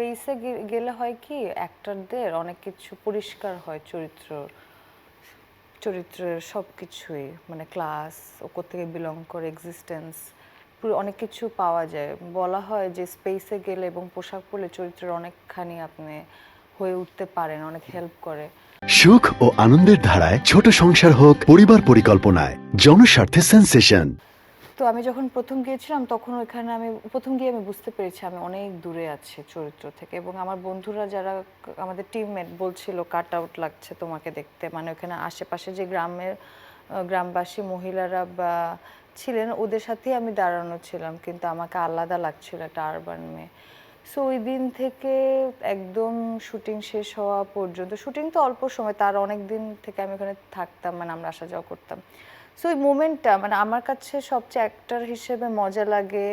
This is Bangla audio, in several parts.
স্পেসে গেলে হয় কি অ্যাক্টরদের অনেক কিছু পরিষ্কার হয় চরিত্রের সব কিছুই, মানে ক্লাস, ও কোত্থেকে বিলং করে, এক্সিস্টেন্স, পুরো অনেক কিছু পাওয়া যায়। বলা হয় যে স্পেসে গেলে এবং পোশাক পরলে চরিত্রের অনেকখানি আপনি হয়ে উঠতে পারেন, অনেক হেল্প করে। সুখ ও আনন্দের ধারায় ছোট সংসার হোক পরিবার পরিকল্পনায় জনস্বার্থে সেন্সেশন। তো আমি যখন প্রথম গিয়েছিলাম তখন ওইখানে আমি প্রথম গিয়ে আমি বুঝতে পেরেছি আমি অনেক দূরে আছি চরিত্র থেকে, এবং আমার বন্ধুরা যারা আমাদের টিমমেট বলছিল কাট আউট লাগছে তোমাকে দেখতে, মানে ওখানে আশেপাশে যে গ্রামবাসী মহিলারা বা ছিলেন ওদের সাথেই আমি দাঁড়ানো ছিলাম, কিন্তু আমাকে আলাদা লাগছিল একটা আরবান মেয়ে। সো ওই দিন থেকে একদম শুটিং শেষ হওয়া পর্যন্ত, শুটিং তো অল্প সময়, তার অনেক দিন থেকে আমি ওখানে থাকতাম, মানে আমরা আসা যাওয়া করতাম। সো ওই মোমেন্টটা মানে আমার কাছে সবচেয়ে অ্যাক্টর হিসেবে মজা লাগে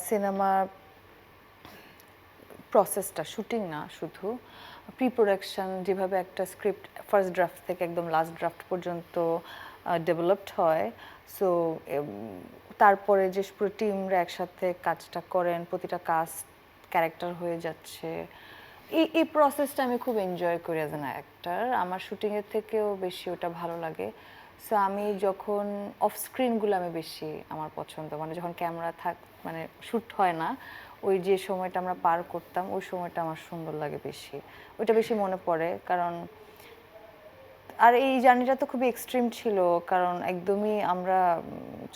সিনেমার প্রসেসটা, শুটিং না শুধু, প্রি প্রোডাকশন, যেভাবে একটা স্ক্রিপ্ট ফার্স্ট ড্রাফট থেকে একদম লাস্ট ড্রাফট পর্যন্ত ডেভেলপড হয়। সো তারপরে যে পুরো টিমরা একসাথে কাজটা করেন, প্রতিটা কাস্ট ক্যারেক্টার হয়ে যাচ্ছে, এই প্রসেসটা আমি খুব এনজয় করি অ্যাজ অ্যান অ্যাক্টর। আমার শুটিংয়ের থেকেও বেশি ওটা ভালো লাগে। সো আমি যখন অফ স্ক্রিনগুলো আমি বেশি আমার পছন্দ, মানে যখন ক্যামেরা মানে শ্যুট হয় না, ওই যে সময়টা আমরা পার করতাম ওই সময়টা আমার সুন্দর লাগে বেশি, ওইটা বেশি মনে পড়ে। কারণ আর এই জার্নিটা তো খুবই এক্সট্রিম ছিল, কারণ একদমই আমরা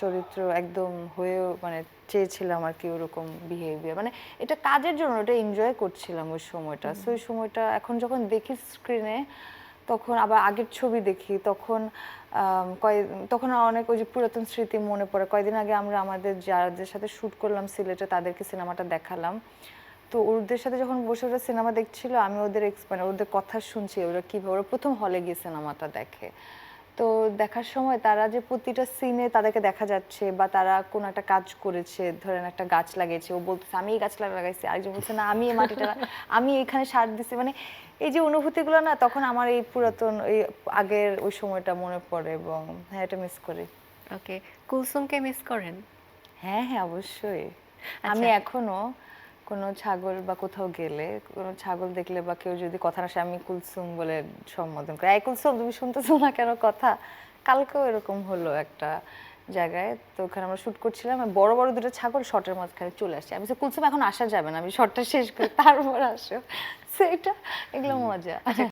চরিত্র একদম হয়েও মানে চেয়েছিলাম আর কি ওরকম বিহেভিয়ার, মানে এটা কাজের জন্য, ওটা এনজয় করছিলাম ওই সময়টা। সো ওই সময়টা এখন যখন দেখি স্ক্রিনে, তখন আবার আগের ছবি দেখি, তখন অনেক ওই যে পুরাতন স্মৃতি মনে পড়ে। কয়েকদিন আগে আমরা আমাদের যাদের সাথে শ্যুট করলাম সিলেটে তাদেরকে সিনেমাটা দেখালাম। তো ওদের সাথে যখন বসে ওরা সিনেমা দেখছিল, আমি ওদের মানে ওদের কথা শুনছি ওরা কীভাবে, ওরা প্রথম হলে গিয়ে সিনেমাটা দেখে। তো দেখার সময় তারা যে প্রতিটা সিনে তাদেরকে দেখা যাচ্ছে, বা তারা কোনো একটা কাজ করেছে, ধরেন একটা গাছ লাগিয়েছে, ও বলতেছে আমি এই গাছ লাগাইছি, আরেকজন বলছে না আমি এই মাটিটা আমি এখানে সার দিছি, মানে এই যে অনুভূতিগুলো না, তখন আমার এই পুরাতন এই আগের ওই সময়টা মনে পড়ে, এবং হ্যাঁ এটা মিস করি। ওকে, কুলসুমকে মিস করেন? হ্যাঁ হ্যাঁ অবশ্যই। আমি এখনো কোনো ছাগল বা কোথাও গেলে কোনো ছাগল দেখলে বা কেউ যদি কথা না আমি কুলসুম বলে সম্বোধন করি, এই কুলসুম তুমি শুনতেছো না কেন কথা। কালকেও এরকম হলো একটা জায়গায়, তো ওখানে আমরা শুট করছিলাম, বড় বড় দুটো ছাগল শটের মাঝখানে চলে আসছে, আমি বলছি কুলসুম এখন আসা যাবে না, আমি শটটা শেষ করি তারপর আসো। সেটা এগুলো মজা।